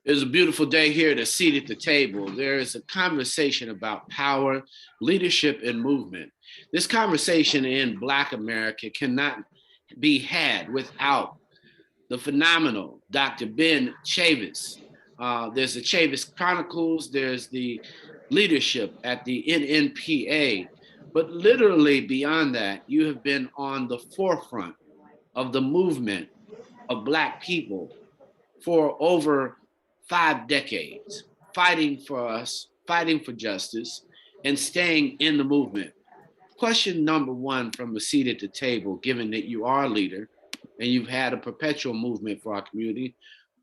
It's a beautiful day here at a seat at the table. There is a conversation about power, leadership, and movement. This conversation in Black America cannot be had without the phenomenal Dr. Ben Chavis. There's the Chavis Chronicles, there's the leadership at the NNPA, but literally beyond that, you have been on the forefront of the movement of Black people for over 5 decades, fighting for us, fighting for justice, and staying in the movement. Question number one from a seat at the table, given that you are a leader and you've had a perpetual movement for our community,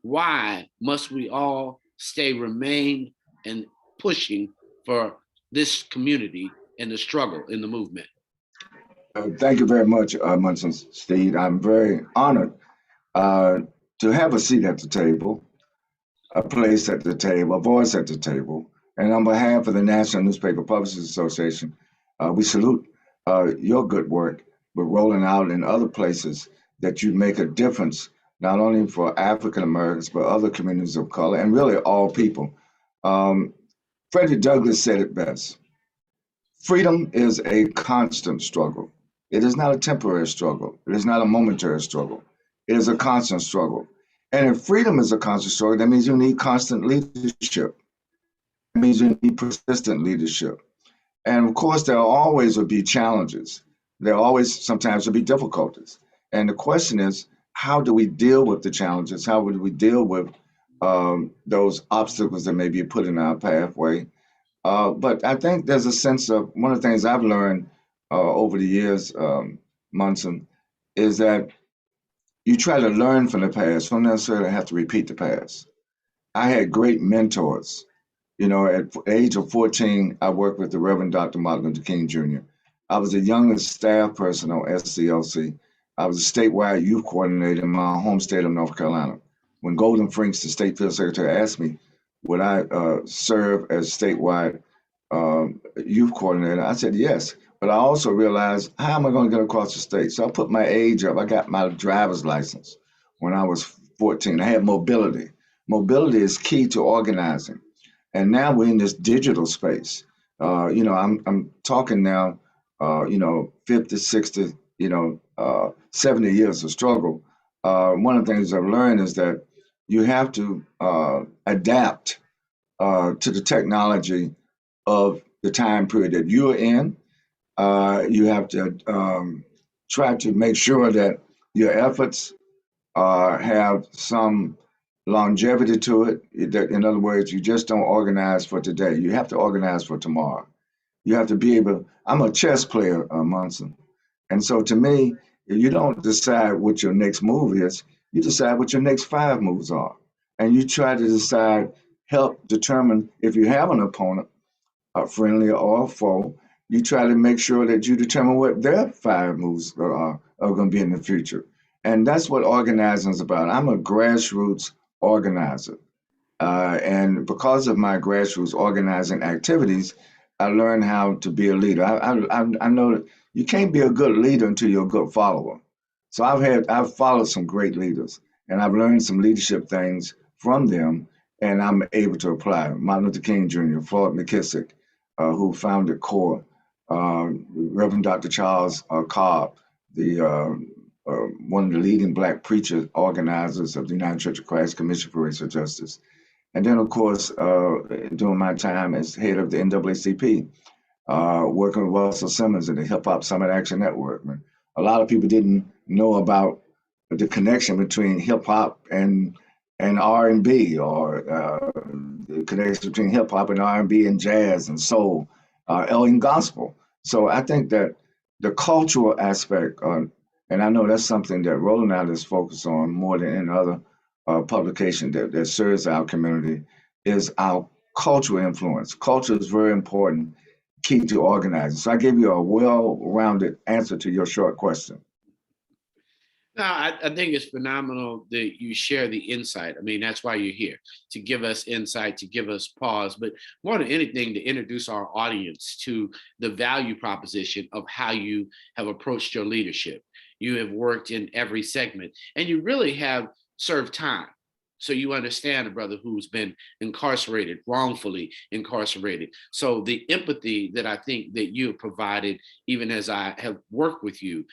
why must we all remain and pushing for this community and the struggle in the movement? Thank you very much, Munson Steed. I'm very honored uh, to have a seat at the table, a place at the table, a voice at the table. And on behalf of the National Newspaper Publishers Association, we salute your good work with rolling out in other places that you make a difference, not only for African Americans, but other communities of color, and really all people. Um, Frederick Douglass said it best. Freedom is a constant struggle. It is not a temporary struggle. It is not a momentary struggle. It is a constant struggle. And if freedom is a constant struggle, that means you need constant leadership. That means you need persistent leadership. And of course, there always will be challenges. There always sometimes will be difficulties. And the question is, how do we deal with the challenges? How would we deal with those obstacles that may be put in our pathway? But I think there's a sense of one of the things I've learned over the years, Munson, is that you try to learn from the past, don't necessarily have to repeat the past. I had great mentors. You know, at the age of 14, I worked with the Reverend Dr. Martin Luther King Jr. I was the youngest staff person on SCLC. I was a statewide youth coordinator in my home state of North Carolina. When Golden Frinks, the state field secretary, asked me, would I serve as statewide youth coordinator? I said yes, but I also realized how am I going to get across the state? So I put my age up. I got my driver's license when I was 14. I had mobility. Mobility is key to organizing, and now we're in this digital space. I'm talking now. 50, 60, 70 years of struggle. One of the things I've learned is that you have to adapt to the technology of the time period that you're in. You have to try to make sure that your efforts have some longevity to it. That, in other words, you just don't organize for today. You have to organize for tomorrow. You have to be able. I'm a chess player, Munson, and so to me, if you don't decide what your next move is, you decide what your next five moves are, and you try to decide, help determine if you have an opponent, a friendly or a foe. You try to make sure that you determine what their five moves are going to be in the future, and that's what organizing is about. I'm a grassroots organizer. And because of my grassroots organizing activities, I learned how to be a leader. I know that you can't be a good leader until you're a good follower. So I've followed some great leaders, and I've learned some leadership things from them, and I'm able to apply. Martin Luther King Jr., Floyd McKissick, who founded CORE, Reverend Dr. Charles Cobb, the one of the leading Black preacher organizers of the United Church of Christ Commission for Racial Justice. And then, of course, during my time as head of the NAACP, working with Russell Simmons and the Hip Hop Summit Action Network. A lot of people didn't know about the connection between hip hop and R&B, or the connection between hip hop and R&B and jazz and soul, and gospel. So I think that the cultural aspect, and I know that's something that Rolling Out is focused on more than any other publication that serves our community, is our cultural influence. Culture is very important, key to organizing. So I gave you a well-rounded answer to your short question. No, I think it's phenomenal that you share the insight. I mean, that's why you're here, to give us insight, to give us pause, but more than anything, to introduce our audience to the value proposition of how you have approached your leadership. You have worked in every segment, and you really have served time. So you understand a brother who's been incarcerated, wrongfully incarcerated. So the empathy that I think that you have provided, even as I have worked with you,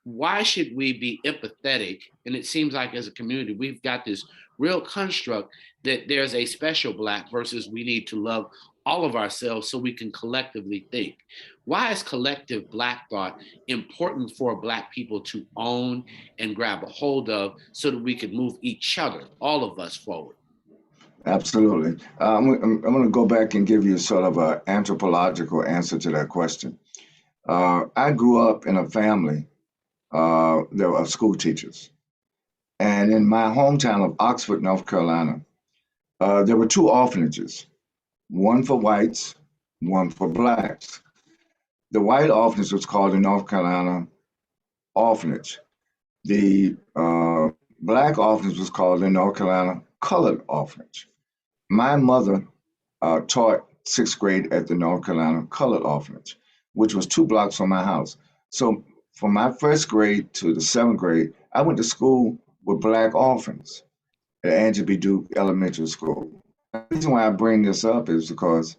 why should we be empathetic? And it seems like as a community, we've got this real construct that there's a special Black versus we need to love all of ourselves so we can collectively think. Why is collective Black thought important for Black people to own and grab a hold of so that we can move each other, all of us, forward? Absolutely. I'm going to go back and give you sort of an anthropological answer to that question. I grew up in a family that were school teachers. And in my hometown of Oxford, North Carolina, there were two orphanages, one for whites, one for blacks. The white orphanage was called the North Carolina Orphanage. The Black orphanage was called the North Carolina Colored Orphanage. My mother taught sixth grade at the North Carolina Colored Orphanage, which was 2 blocks from my house. So from my first grade to the seventh grade, I went to school with Black orphans at Angela B. Duke Elementary School. The reason why I bring this up is because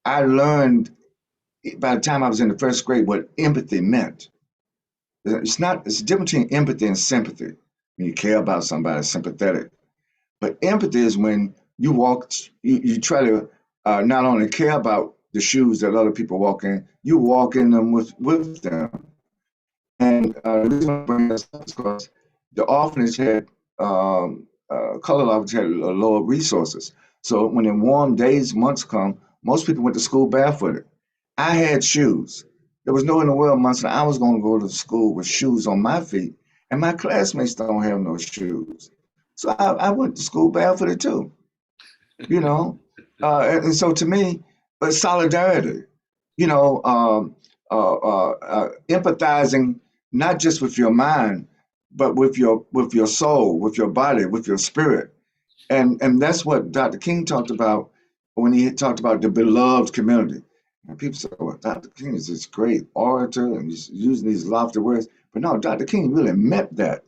I learned by the time I was in the first grade what empathy meant. It's a difference between empathy and sympathy. When you care about somebody, sympathetic. But empathy is when you try to not only care about the shoes that other people walk in, you walk in them with them. And the reason I bring this up is because the orphanage had, colored orphanage had lower resources. So when the warm days, months come, most people went to school barefooted. I had shoes. There was no in the world, Munson, I was going to go to school with shoes on my feet, and my classmates don't have no shoes. So I went to school barefooted too, you know. And so to me, but solidarity, you know, empathizing not just with your mind, but with your soul, with your body, with your spirit, and that's what Dr. King talked about when he talked about the beloved community. And people say, "Well, Dr. King is this great orator and he's using these lofty words," but no, Dr. King really meant that.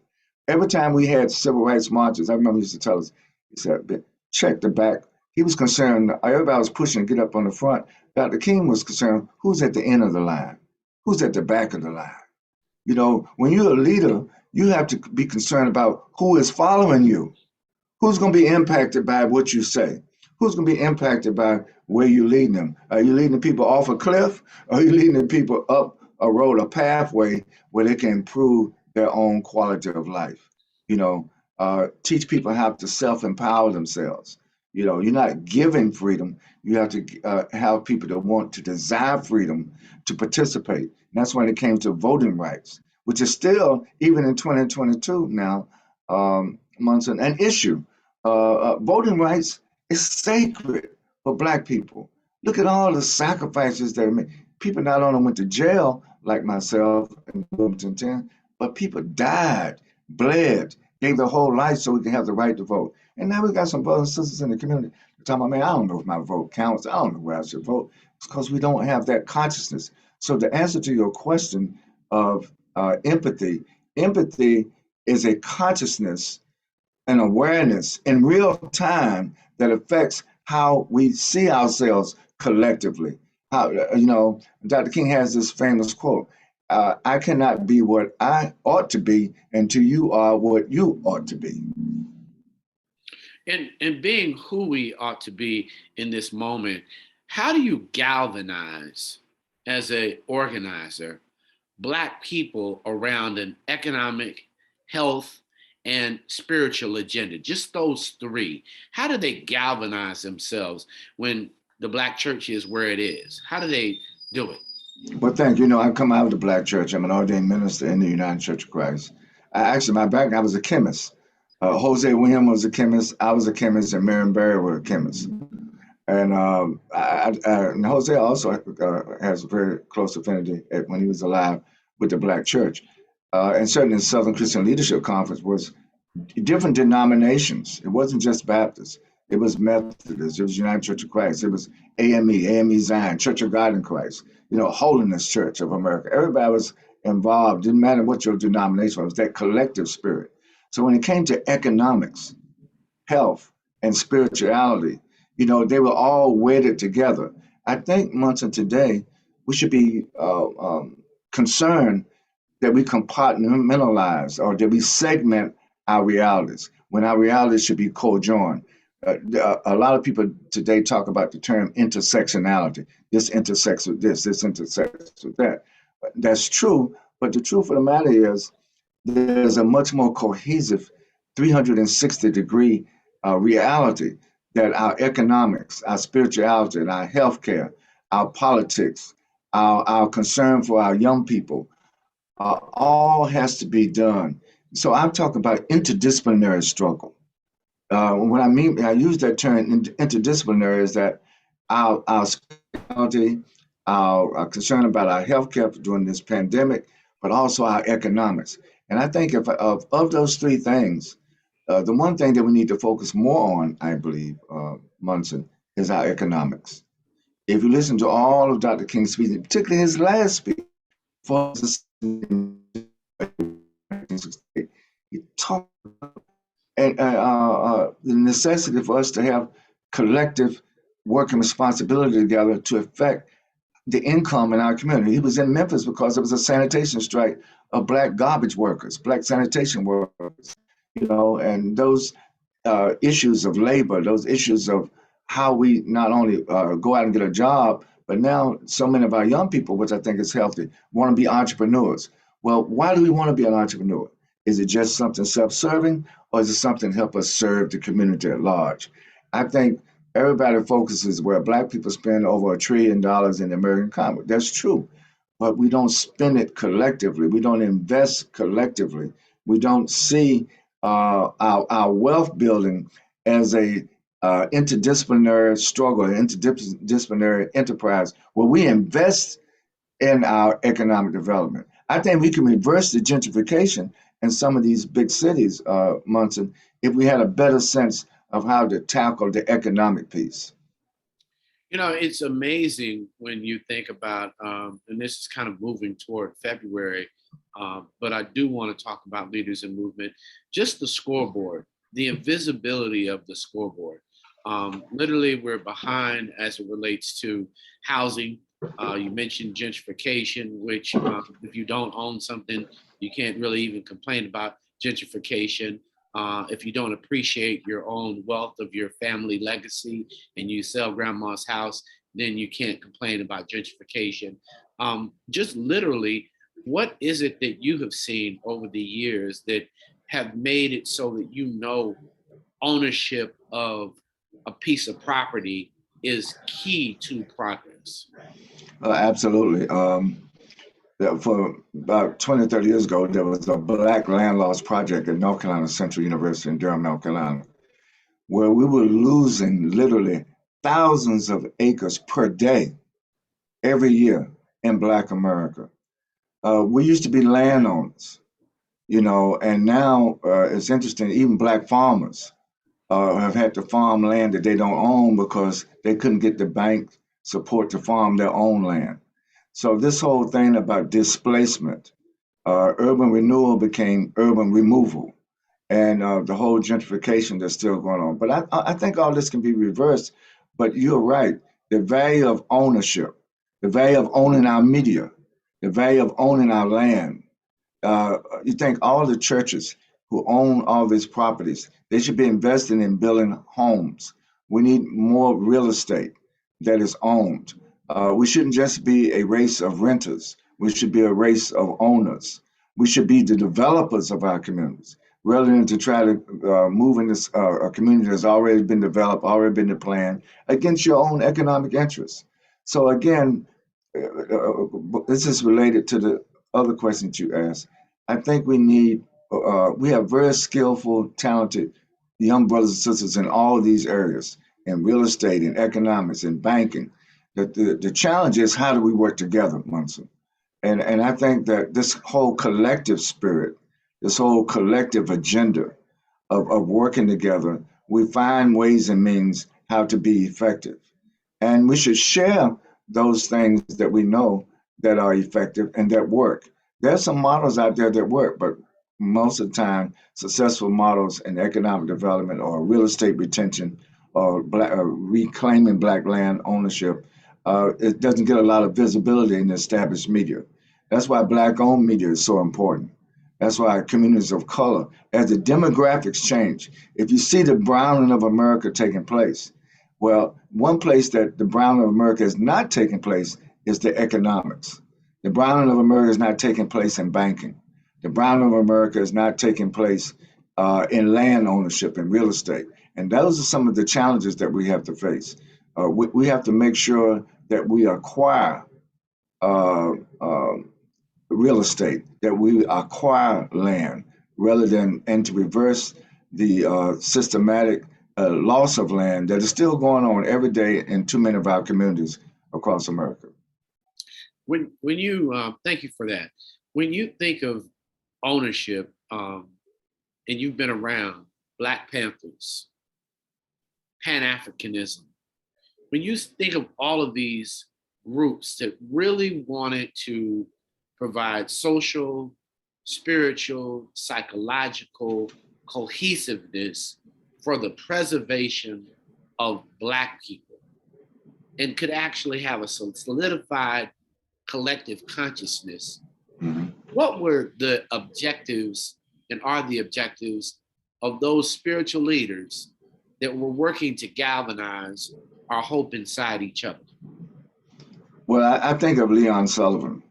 Every time we had civil rights marches, I remember he used to tell us, he said, check the back. He was concerned, everybody was pushing to get up on the front. Dr. King was concerned, who's at the end of the line? Who's at the back of the line? You know, when you're a leader, you have to be concerned about who is following you. Who's going to be impacted by what you say? Who's going to be impacted by where you're leading them? Are you leading the people off a cliff? Or are you leading the people up a road, a pathway where they can improve their own quality of life? You know, teach people how to self-empower themselves. You know, you're not giving freedom. You have to have people that want to desire freedom to participate. And that's when it came to voting rights, which is still, even in 2022 now, Munson, an issue. Voting rights is sacred for Black people. Look at all the sacrifices they made. People not only went to jail, like myself in Wilmington 10, but people died, bled, gave their whole life so we can have the right to vote. And now we got some brothers and sisters in the community talking about, man, I don't know if my vote counts. I don't know where I should vote. It's because we don't have that consciousness. So the answer to your question of empathy, empathy is a consciousness and awareness in real time that affects how we see ourselves collectively. How, you know, Dr. King has this famous quote, I cannot be what I ought to be until you are what you ought to be. And being who we ought to be in this moment, how do you galvanize as a organizer Black people around an economic, health, and spiritual agenda? Just those three. How do they galvanize themselves when the Black church is where it is? How do they do it? Well, thank you. You know, I come out of the Black church. I'm an ordained minister in the United Church of Christ. My background, I was a chemist. Jose William was a chemist. I was a chemist, and Marion Barry were a chemist. And and Jose also has a very close affinity when he was alive with the Black church. And certainly the Southern Christian Leadership Conference was different denominations. It wasn't just Baptist. It was Methodist. It was United Church of Christ. It was AME Zion, Church of God in Christ, you know, Holiness Church of America. Everybody was involved. Didn't matter what your denomination was, that collective spirit. So when it came to economics, health, and spirituality, they were all wedded together. I think, Munson, today we should be concerned that we compartmentalize or that we segment our realities when our realities should be co-joined. A lot of people today talk about the term intersectionality. This intersects with this intersects with that. That's true, but the truth of the matter is there's a much more cohesive 360-degree reality that our economics, our spirituality, and our healthcare, our politics, our concern for our young people, all has to be done. So I'm talking about interdisciplinary struggle. What I mean, I use that term interdisciplinary is that our spirituality, our concern about our healthcare during this pandemic, but also our economics. And I think of those three things, the one thing that we need to focus more on, I believe, Munson, is our economics. If you listen to all of Dr. King's speech, particularly his last speech, for he talked and the necessity for us to have collective working responsibility together to affect the income in our community. He was in Memphis because there was a sanitation strike of black garbage workers, black sanitation workers, and those issues of labor, those issues of how we not only go out and get a job, but now so many of our young people, which I think is healthy, want to be entrepreneurs. Well, why do we want to be an entrepreneur? Is it just something self-serving, or is it something to help us serve the community at large? I think everybody focuses where black people spend over $1 trillion in the American economy. That's true, but we don't spend it collectively. We don't invest collectively. We don't see our wealth building as a interdisciplinary struggle, interdisciplinary enterprise where we invest in our economic development. I think we can reverse the gentrification in some of these big cities, Munson, if we had a better sense of how to tackle the economic piece. It's amazing when you think about, and this is kind of moving toward February, but I do want to talk about leaders in movement, just the scoreboard, the invisibility of the scoreboard. Literally, we're behind as it relates to housing. You mentioned gentrification, which if you don't own something, you can't really even complain about gentrification. If you don't appreciate your own wealth of your family legacy and you sell grandma's house, then you can't complain about gentrification. Just literally, what is it that you have seen over the years that have made it so that ownership of a piece of property is key to progress? Absolutely. For about 20, 30 years ago, there was a Black Land Loss Project at North Carolina Central University in Durham, North Carolina, where we were losing literally thousands of acres per day every year in Black America. We used to be landowners, and now it's interesting, even Black farmers have had to farm land that they don't own because they couldn't get the bank support to farm their own land. So this whole thing about displacement, urban renewal became urban removal, and the whole gentrification that's still going on. But I think all this can be reversed. But you're right, the value of ownership, the value of owning our media, the value of owning our land. You think all the churches who own all these properties, they should be investing in building homes. We need more real estate that is owned. We shouldn't just be a race of renters. We should be a race of owners. We should be the developers of our communities, rather than to try to move in this a community that's already been developed, already been the plan, against your own economic interests. So again, this is related to the other questions you asked. I think we have very skillful, talented young brothers and sisters in all of these areas, in real estate, in economics, in banking. The challenge is, how do we work together, Munson? And I think that this whole collective spirit, this whole collective agenda of working together, we find ways and means how to be effective. And we should share those things that we know that are effective and that work. There's some models out there that work, but most of the time, successful models in economic development or real estate retention or reclaiming Black land ownership, it doesn't get a lot of visibility in the established media. That's why Black-owned media is so important. That's why communities of color, as the demographics change, if you see the browning of America taking place, well, one place that the browning of America is not taking place is the economics. The browning of America is not taking place in banking. The browning of America is not taking place in land ownership and real estate. And those are some of the challenges that we have to face. We have to make sure that we acquire uh, uh, real estate, that we acquire land rather than, and to reverse the systematic loss of land that is still going on every day in too many of our communities across America. When you thank you for that. When you think of ownership, and you've been around Black Panthers, Pan-Africanism, when you think of all of these groups that really wanted to provide social, spiritual, psychological cohesiveness for the preservation of Black people, and could actually have a solidified collective consciousness, what were the objectives and are the objectives of those spiritual leaders that were working to galvanize our hope inside each other? Well, I think of Leon Sullivan,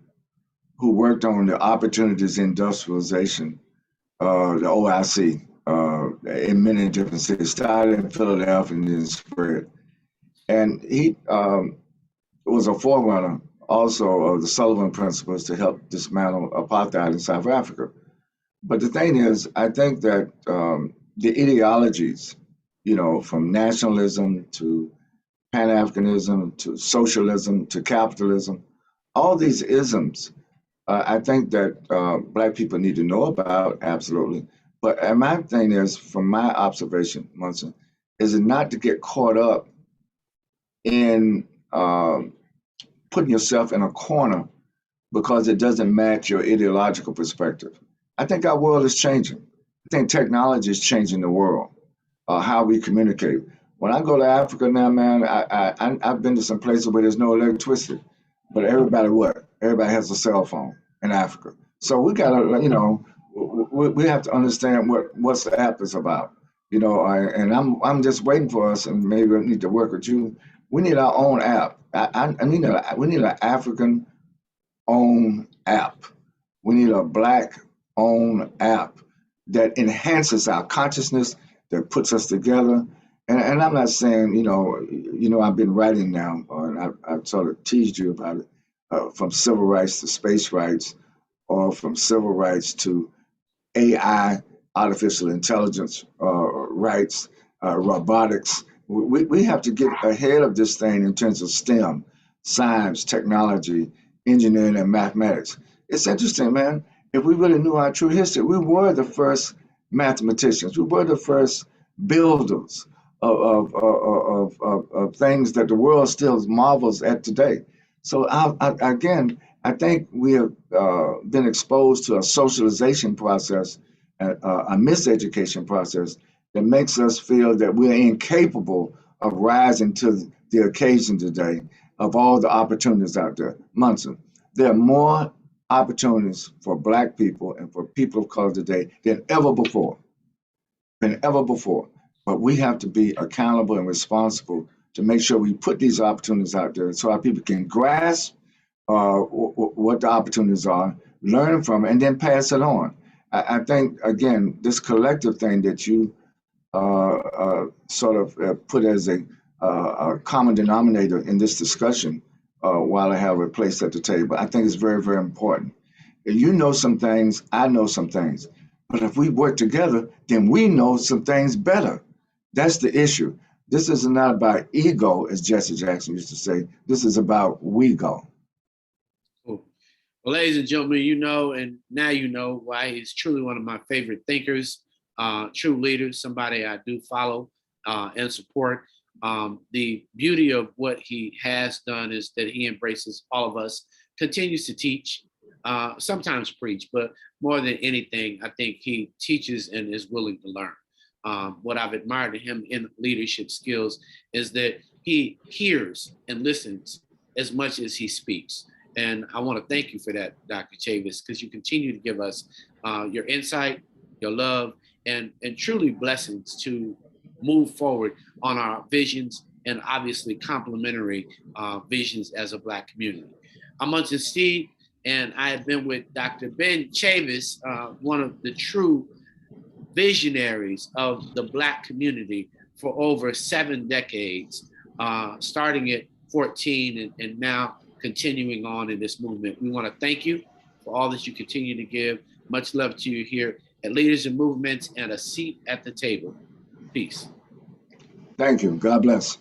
who worked on the opportunities industrialization, the OIC, in many different cities, started in Philadelphia and then spread. And he was a forerunner also of the Sullivan principles to help dismantle apartheid in South Africa. But the thing is, I think that the ideologies, from nationalism to Pan-Africanism to socialism to capitalism, all these isms, I think that Black people need to know about, absolutely. But my thing is, from my observation, Munson, is it not to get caught up in putting yourself in a corner because it doesn't match your ideological perspective. I think our world is changing. I think technology is changing the world, how we communicate. When I go to Africa now, man, I've been to some places where there's no electricity, but everybody has a cell phone in Africa. So we gotta, we have to understand what WhatsApp is about, and I'm just waiting for us, and maybe I need to work with you. We need our own app. We need an African owned app. We need a Black owned app that enhances our consciousness, that puts us together. And I'm not saying, I've been writing now, and I've sort of teased you about it, from civil rights to space rights, or from civil rights to AI, artificial intelligence rights, robotics. We have to get ahead of this thing in terms of STEM, science, technology, engineering, and mathematics. It's interesting, man. If we really knew our true history, we were the first mathematicians. We were the first builders of things that the world still marvels at today. So again, I think we have been exposed to a socialization process, a miseducation process that makes us feel that we're incapable of rising to the occasion today of all the opportunities out there. Munson, there are more opportunities for Black people and for people of color today than ever before, But we have to be accountable and responsible to make sure we put these opportunities out there so our people can grasp what the opportunities are, learn from it, and then pass it on. I think, again, this collective thing that you sort of put as a common denominator in this discussion while I have a place at the table, I think is very, very important. You know some things, I know some things, but if we work together, then we know some things better. That's the issue. This is not about ego, as Jesse Jackson used to say. This is about we go. Cool. Well, ladies and gentlemen, and now you know why he's truly one of my favorite thinkers, true leader, somebody I do follow and support. The beauty of what he has done is that he embraces all of us, continues to teach, sometimes preach, but more than anything, I think he teaches and is willing to learn. What I've admired in him in leadership skills is that he hears and listens as much as he speaks. And I want to thank you for that, Dr. Chavis, because you continue to give us your insight, your love, and truly blessings to move forward on our visions and obviously complementary visions as a Black community. I'm Untitled Steve, and I have been with Dr. Ben Chavis, one of the true visionaries of the Black community for over 7 decades, starting at 14 and now continuing on in this movement. We want to thank you for all that you continue to give. Much love to you here at Leaders and Movements and a seat at the table. Peace. Thank you. God bless.